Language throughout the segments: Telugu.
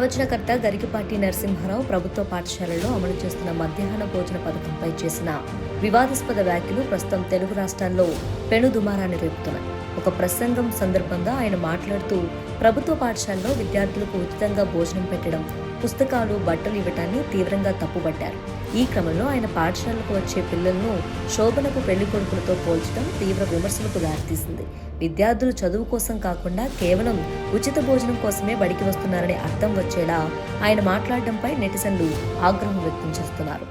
ప్రవచనకర్త గరికపాటి నరసింహారావు ప్రభుత్వ పాఠశాలల్లో అమలు చేస్తున్న మధ్యాహ్న భోజన పథకంపై చేసిన వివాదాస్పద వ్యాఖ్యలు ప్రస్తుతం తెలుగు రాష్ట్రాల్లో పెనుదుమారాన్ని రేపుతున్నాయి. ఒక ప్రసంగం సందర్భంగా ఆయన మాట్లాడుతూ ప్రభుత్వ పాఠశాలలో విద్యార్థులకు ఉచితంగా భోజనం పెట్టడం, పుస్తకాలు, బట్టలు ఇవ్వటాన్ని తీవ్రంగా తప్పుపట్టారు. ఈ క్రమంలో ఆయన పాఠశాలకు వచ్చే పిల్లలను శోభనకు పెళ్లి కొడుకులతో పోల్చడం తీవ్ర విమర్శలకు దారితీసింది. విద్యార్థులు చదువు కోసం కాకుండా కేవలం ఉచిత భోజనం కోసమే బడికి వస్తున్నారనే అర్థం వచ్చేలా ఆయన మాట్లాడడంపై నెటిజన్లు ఆగ్రహం వ్యక్తం చేస్తున్నారు.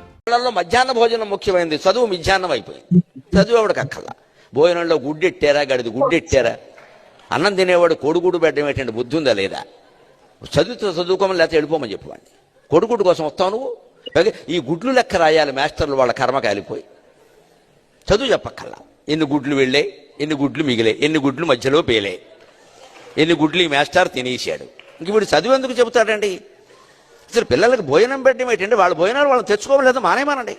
మధ్యాహ్న భోజనం ముఖ్యమైనది, చదువు మిధ్యాహ్నం అయిపోయింది. చదువు ఎవడికి అక్కల్లా. భోజనంలో గుడ్డెట్టారా, గడిది గుడ్డెట్టారా, అన్నం తినేవాడు కొడుగుడు పెట్టడం ఏంటంటే బుద్ధి ఉందా లేదా? చదువుకోమని లేకపోతే వెళ్ళిపోమని చెప్పండి. కొడుకుడు కోసం వస్తావు నువ్వు. ఈ గుడ్లు లెక్క రాయాలి మాస్టర్లు, వాళ్ళ కర్మ కాలిపోయి. చదువు చెప్పక్కల్లా. ఎన్ని గుడ్లు వెళ్ళాయి, ఎన్ని గుడ్లు మిగిలే, ఎన్ని గుడ్లు మధ్యలో పేలే, ఎన్ని గుడ్లు ఈ మాస్టర్ తినేసాడు. ఇంక వీడు చదువు ఎందుకు చెబుతాడండి? అసలు పిల్లలకు భోజనం పెట్టడం ఏంటంటే వాళ్ళ భోజనాలు వాళ్ళని తెచ్చుకోవలేదు, మానేమానండి.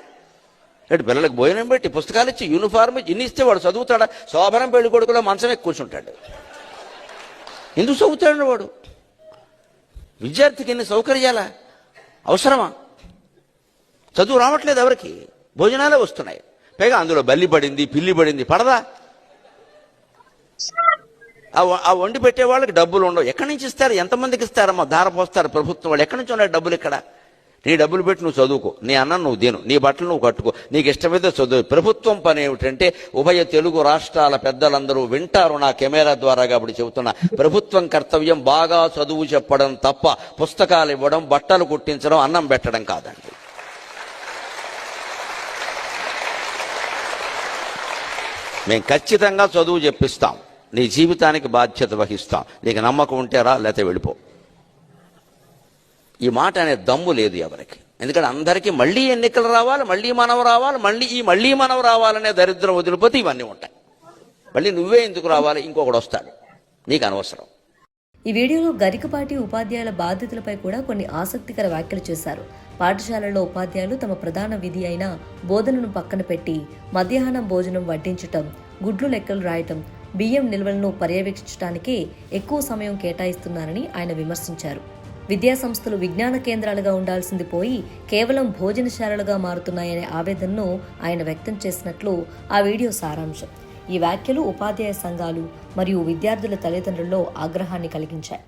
అంటే పిల్లలకు భోజనం పెట్టి పుస్తకాలు ఇచ్చి యూనిఫార్మ్ ఇన్ని ఇస్తే వాడు చదువుతాడా? శోభనం పెళ్లి కొడుకులో మంచం ఎక్కి కూర్చుంటాడు. ఎందుకు చదువుతాడు వాడు? విద్యార్థికి ఎన్ని సౌకర్యాలా అవసరమా? చదువు రావట్లేదు ఎవరికి, భోజనాలే వస్తున్నాయి. పైగా అందులో బల్లి పడింది, పిల్లి పడింది, పడదా? ఆ వండి పెట్టే వాళ్ళకి డబ్బులు ఉండవు. ఎక్కడి నుంచి ఇస్తారు? ఎంతమందికి ఇస్తారమ్మా? ధార పోస్తారు ప్రభుత్వం వాళ్ళు. ఎక్కడి నుంచి ఉన్నాయి డబ్బులు? ఇక్కడ నీ డబ్బులు పెట్టి నువ్వు చదువుకో, నీ అన్నం నువ్వు తిను, నీ బట్టలు నువ్వు కట్టుకో, నీకు ఇష్టమైతే చదువు. ప్రభుత్వం పని ఏమిటంటే, ఉభయ తెలుగు రాష్ట్రాల పెద్దలందరూ వింటారు నా కెమెరా ద్వారా కాబట్టి చెబుతున్నా, ప్రభుత్వం కర్తవ్యం బాగా చదువు చెప్పడం తప్ప పుస్తకాలు ఇవ్వడం, బట్టలు కుట్టించడం, అన్నం పెట్టడం కాదండి. మేము ఖచ్చితంగా చదువు చెప్పిస్తాం, నీ జీవితానికి బాధ్యత వహిస్తాం. నీకు నమ్మకం ఉంటే రా, లేకపోతే వెళ్ళిపో. ఈ మాట అనే దమ్ము లేదు ఎవరికి. ఎందుకంటే అందరికీ మళ్ళీ ఎన్నికలు రావాలి, మళ్ళీ మనం రావాలనే దరిద్రం వదిలిపోతే ఇవన్నీ ఉంటాయి. మళ్ళీ నువ్వే ఎందుకు రావాలి? ఇంకొకడు వస్తాడు, నీకు అనవసరం. ఈ వీడియోలో గరికపాటి ఉపాధ్యాయుల బాధ్యతలపై కూడా కొన్ని ఆసక్తికర వ్యాఖ్యలు చేశారు. పాఠశాలల్లో ఉపాధ్యాయులు తమ ప్రధాన విధి అయిన బోధనను పక్కన పెట్టి మధ్యాహ్నం భోజనం వడ్డించటం, గుడ్లు లెక్కలు రాయటం, బియ్యం నిల్వలను పర్యవేక్షించడానికే ఎక్కువ సమయం కేటాయిస్తున్నారని ఆయన విమర్శించారు. విద్యాసంస్థలు విజ్ఞాన కేంద్రాలుగా ఉండాల్సింది పోయి కేవలం భోజనశాలలుగా మారుతున్నాయనే ఆవేదనను ఆయన వ్యక్తం చేసినట్లు ఆ వీడియో సారాంశం. ఈ వ్యాఖ్యలు ఉపాధ్యాయ సంఘాలు మరియు విద్యార్థుల తల్లిదండ్రుల్లో ఆగ్రహాన్ని కలిగించాయి.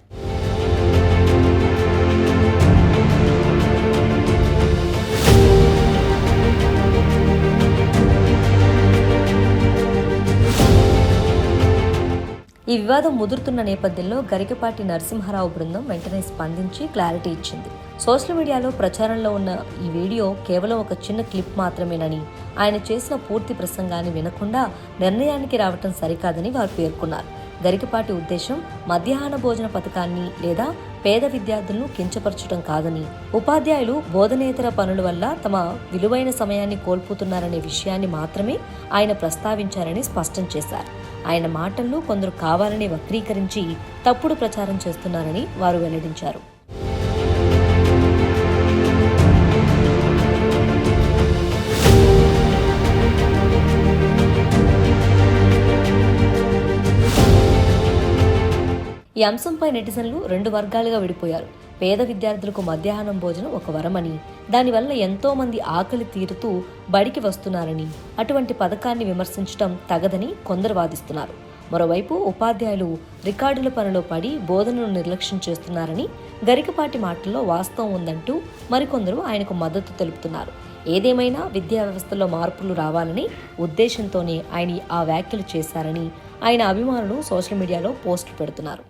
ఈ వివాదం ముదురుతున్న నేపథ్యంలో గరికపాటి నరసింహారావు బృందం వెంటనే స్పందించి క్లారిటీ ఇచ్చింది. సోషల్ మీడియాలో ప్రచారంలో ఉన్న ఈ వీడియో కేవలం ఒక చిన్న క్లిప్ మాత్రమేనని, ఆయన చేసిన పూర్తి ప్రసంగాన్ని వినకుండా నిర్ణయానికి రావటం సరికాదని వారు పేర్కొన్నారు. గరికపాటి ఉద్దేశం మధ్యాహ్న భోజన పథకాన్ని లేదా పేద విద్యార్థులను కించపరచడం కాదని, ఉపాధ్యాయులు బోధనేతర పనుల వల్ల తమ విలువైన సమయాన్ని కోల్పోతున్నారనే విషయాన్ని మాత్రమే ఆయన ప్రస్తావించారని స్పష్టం చేశారు. ఆయన మాటల్లో కొందరు కావాలని వక్రీకరించి తప్పుడు ప్రచారం చేస్తున్నారని వారు వెల్లడించారు. ఈ అంశంపై నెటిజన్లు రెండు వర్గాలుగా విడిపోయారు. పేద విద్యార్థులకు మధ్యాహ్నం భోజనం ఒక వరమని, దానివల్ల ఎంతో మంది ఆకలి తీరుతూ బడికి వస్తున్నారని, అటువంటి పథకాన్ని విమర్శించడం తగదని కొందరు వాదిస్తున్నారు. మరోవైపు ఉపాధ్యాయులు రికార్డుల పనిలో పడి బోధనను నిర్లక్ష్యం చేస్తున్నారని, గరికపాటి మాటల్లో వాస్తవం ఉందంటూ మరికొందరు ఆయనకు మద్దతు తెలుపుతున్నారు. ఏదేమైనా విద్యా వ్యవస్థలో మార్పులు రావాలని ఉద్దేశంతోనే ఆయన ఆ వ్యాఖ్యలు చేశారని ఆయన అభిమానులు సోషల్ మీడియాలో పోస్టులు పెడుతున్నారు.